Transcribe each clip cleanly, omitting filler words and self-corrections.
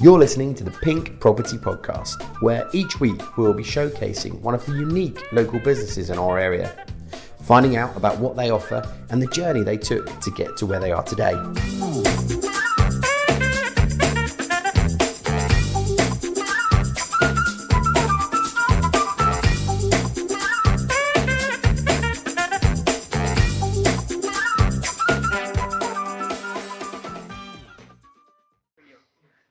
You're listening to the Pink Property Podcast, where each week we will be showcasing one of the unique local businesses in our area, finding out about what they offer and the journey they took to get to where they are today.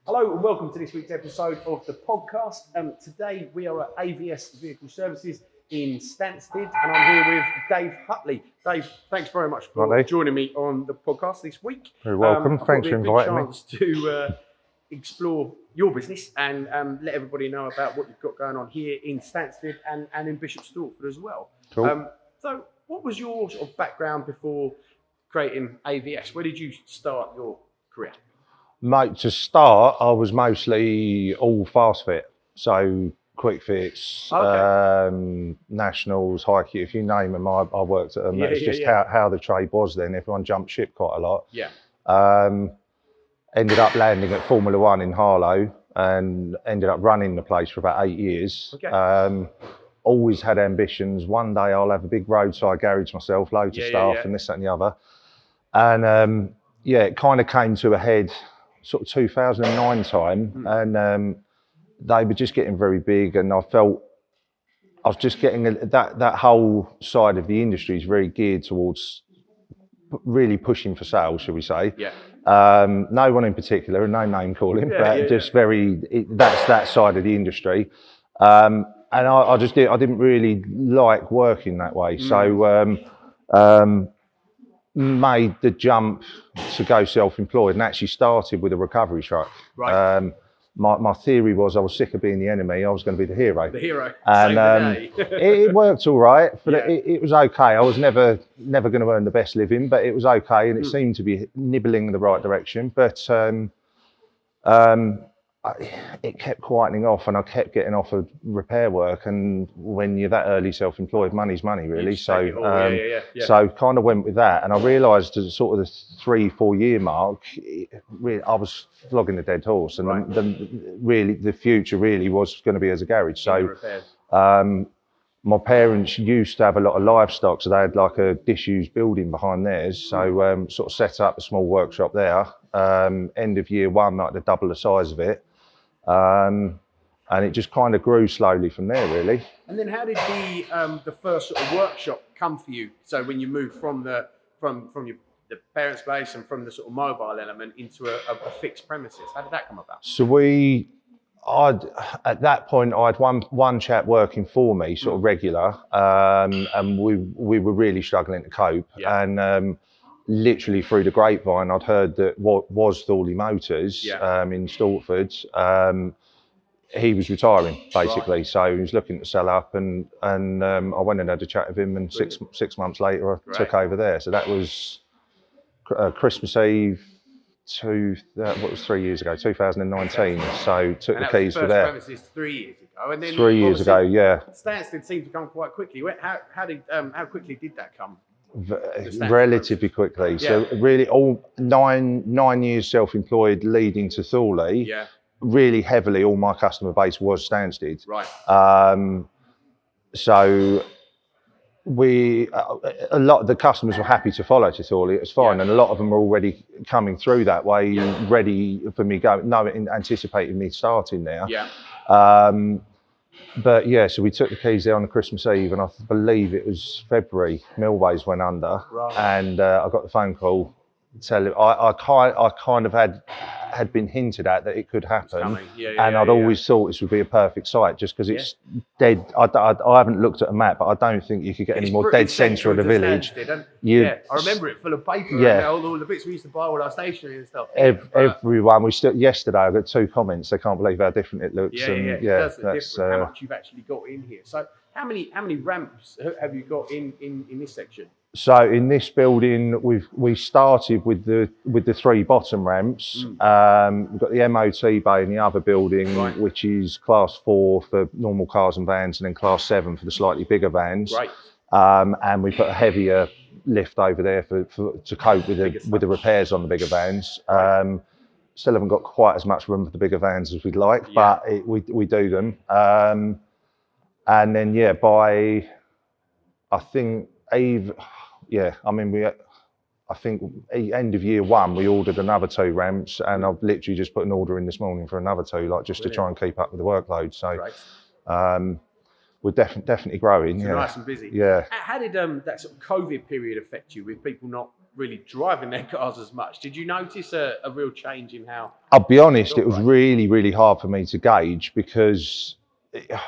Hello and welcome to this week's episode of the podcast. Today we are at AVS Vehicle Services in Stansted and I'm here with Dave Hutley. Dave, thanks very much for joining me on the podcast this week. You're welcome. Thanks for inviting me. Chance to explore your business and let everybody know about what you've got going on here in Stansted and in Bishop Stortford as well. Cool. So what was your sort of background before creating AVS? Where did you start your career? Mate, to start, I was mostly all fast fit. So quick fits, nationals, high Q, if you name them, I worked at them. It's just how the trade was then. Everyone jumped ship quite a lot. Yeah. Ended up landing at Formula One in Harlow and ended up running the place for about 8 years. Okay. Always had ambitions. One day I'll have a big roadside garage myself, loads of staff and this, that and the other. And it kind of came to a head sort of 2009 time, and they were just getting very big, and I felt I was just getting that whole side of the industry is very geared towards really pushing for sales, shall we say? Yeah. No one in particular, no name calling, that's that side of the industry, and I didn't really like working that way, so. Made the jump to go self-employed and actually started with a recovery truck. Right. My theory was I was sick of being the enemy, I was going to be the hero. The hero. And it worked all right, but it was okay. I was never going to earn the best living, but it was okay, and it seemed to be nibbling in the right direction. But it kept quietening off, and I kept getting offered repair work. And when you're that early self-employed, money's money, really. So kind of went with that. And I realised at sort of the 3-4 year mark, I was flogging the dead horse, and the future really was going to be as a garage. So my parents used to have a lot of livestock, so they had like a disused building behind theirs. So sort of set up a small workshop there. End of year one, like the double the size of it. And it just kind of grew slowly from there, really. And then how did the first sort of workshop come for you? So when you moved from the parents' place and from the sort of mobile element into a fixed premises, how did that come about? So at that point I had one chap working for me, sort of regular, and we were really struggling to cope. Yeah. And literally through the grapevine, I'd heard that what was Thorley Motors in Stortford, he was retiring basically. Right. So he was looking to sell up, and I went and had a chat with him, and six months later I took over there. So that was Christmas Eve. What was 3 years ago? 2019. So took the keys for there. Premises 3 years ago, and then 3 years ago, yeah. Stansted seemed to come quite quickly. How quickly did that come? Relatively quickly. So really, all nine years self-employed leading to Thorley. Yeah. Really heavily, all my customer base was Stansted. Right. So a lot of the customers were happy to follow to Thorley. It was fine, and a lot of them were already coming through that way, ready for me anticipating me starting there. Yeah. But so we took the keys there on Christmas Eve, and I believe it was February. Millways went under, and I got the phone call telling I kind of had been hinted at that it could happen, and I'd always thought this would be a perfect site just because it's dead. I haven't looked at a map, but I don't think you could get any more dead centre of the village. I remember it full of paper. Yeah, all the bits we used to buy, all our stationery and stuff. Everyone, yesterday I got 2 comments. They can't believe how different it looks. It does look different. How much you've actually got in here. So how many ramps have you got in this section? So in this building, we started with the 3 bottom ramps. We've got the MOT bay in the other building, which is class 4 for normal cars and vans, and then class 7 for the slightly bigger vans. Right. And we put a heavier lift over there to cope with the repairs on the bigger vans. Still haven't got quite as much room for the bigger vans as we'd like, but we do them. And then by I think I think end of year 1 we ordered another 2 ramps, and I've literally just put an order in this morning for another 2, like just to try and keep up with the workload. So we're definitely growing. So nice and busy. Yeah. How did that sort of COVID period affect you, with people not really driving their cars as much? Did you notice a real change in how? I'll be honest, it was really hard for me to gauge, because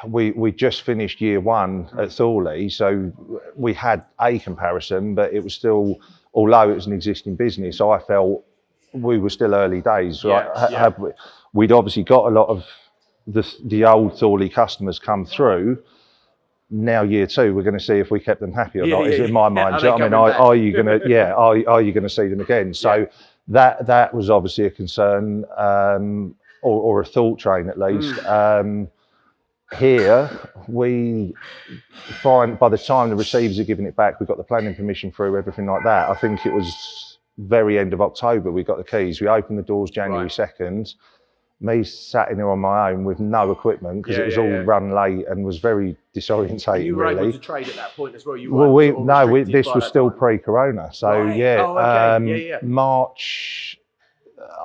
we just finished year 1 at Thorley, so we had a comparison, but it was still, although it was an existing business, I felt we were still early days. We'd obviously got a lot of the old Thorley customers come through. Now year 2, we're going to see if we kept them happy or not. Is in my mind. Are you going to are you going to see them again? So that was obviously a concern, or a thought train at least. Here we find by the time the receivers are giving it back, we got the planning permission through, everything like that. I think it was very end of October we got the keys. We opened the doors January 2nd. Me sat in there on my own with no equipment, because it was all run late and was very disorientating. You were really able to trade at that point as well. This was still pre-corona, so March.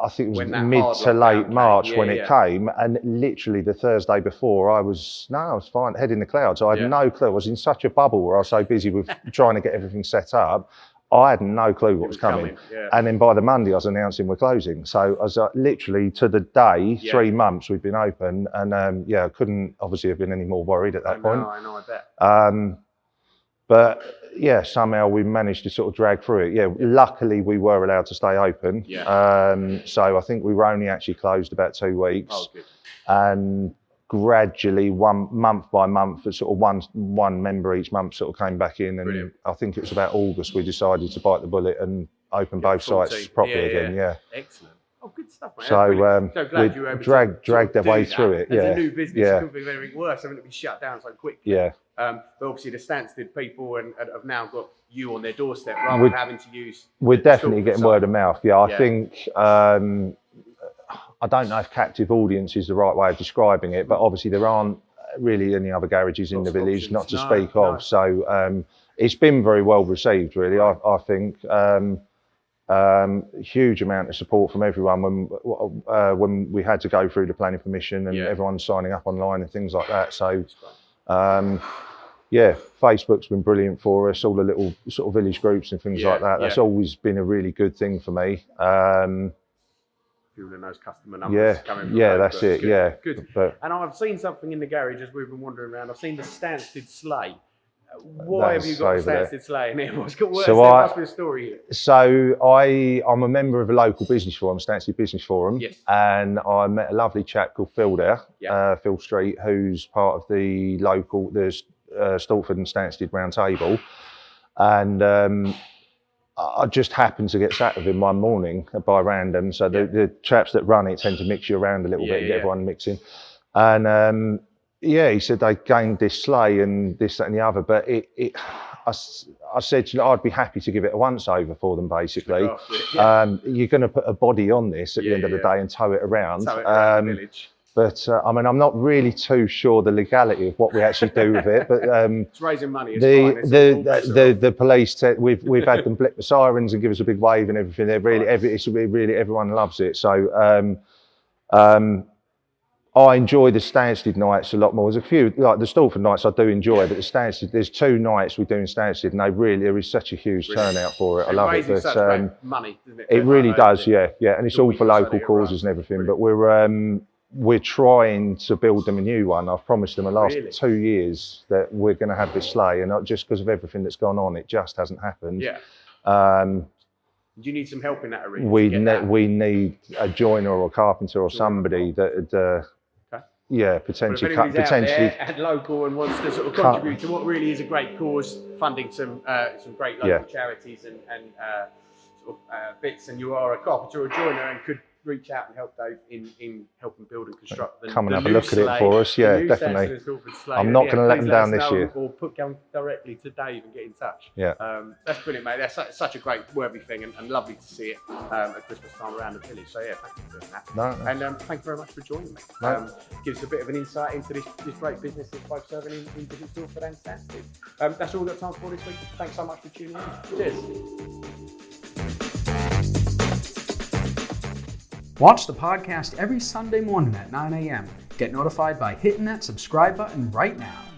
I think it was mid to late March when it came, and literally the Thursday before, I was fine, head in the clouds. I had no clue. I was in such a bubble where I was so busy with trying to get everything set up. I had no clue what was coming. And then by the Monday, I was announcing we're closing. So I was literally to the day, 3 months we've been open, and I couldn't obviously have been any more worried at that point. I know, I bet. But somehow we managed to sort of drag through it. Luckily we were allowed to stay open. So I think we were only actually closed about 2 weeks. Oh, good. And gradually, month by month, sort of one member each month sort of came back in, and Brilliant. I think it was about August we decided to bite the bullet and open both sites properly again. Excellent. Oh, good stuff, mate. So glad you were able to dragged our way that. through it. As a new business, it couldn't be anything worse, having to be shut down so quickly. But obviously the Stansted people have now got you on their doorstep, rather than having to use. We're definitely getting word of mouth. I think. I don't know if captive audience is the right way of describing it, but obviously there aren't really any other garages in the village, not to speak of. So it's been very well received, really. I think huge amount of support from everyone when we had to go through the planning permission, and everyone signing up online and things like that. So Facebook's been brilliant for us. All the little sort of village groups and things like that. That's always been a really good thing for me. Fueling those customer numbers coming from that's good. it. Good. And I've seen something in the garage as we've been wandering around. I've seen the Stansted Sleigh. Why have you got a Stansted Sleigh in here? There must be a story here. So I'm a member of a local business forum, Stansted Business Forum, and I met a lovely chap called Phil there, Phil Street, who's part of the local, Stalford and Stansted Round Table, and I just happened to get sat with him one morning by random. So the chaps that run it tend to mix you around a little bit and get everyone mixing. And he said they gained this sleigh and this, that and the other. But I said, I'd be happy to give it a once over for them, basically. You're going to put a body on this at the end of the day and tow it around. The village. But I'm not really too sure the legality of what we actually do with it. But it's raising money. It's the police, we've had them blip the sirens and give us a big wave and everything. They're really, everyone loves it. So I enjoy the Stansted nights a lot more. There's a few, like the Stalford nights I do enjoy, but the Stansted, there's 2 nights we do in Stansted, and there is such a huge turnout for it. I love it. But such money, doesn't it? It really does, and it's all for local causes and everything. But we're trying to build them a new one. I've promised them the last 2 years that we're going to have this sleigh, and not just because of everything that's gone on, it just hasn't happened. Do you need some help in that arena? We need a joiner or a carpenter or somebody that potentially and local and wants to sort of contribute to what really is a great cause, funding some great local charities and bits, and you are a carpenter or a joiner and could reach out and help Dave in helping build and construct come and have a look at it for us. Yeah, definitely. I'm not going to let them down this year. Or come directly to Dave and get in touch. Yeah. That's brilliant, mate. That's such a great, worthy thing and lovely to see it at Christmas time around the village. So yeah, thank you for doing that. No. And thank you very much for joining me. Gives us a bit of an insight into this great business that's both serving in Guildford and Stansted. That's all we've got time for this week. Thanks so much for tuning in. Cheers. Watch the podcast every Sunday morning at 9 a.m. Get notified by hitting that subscribe button right now.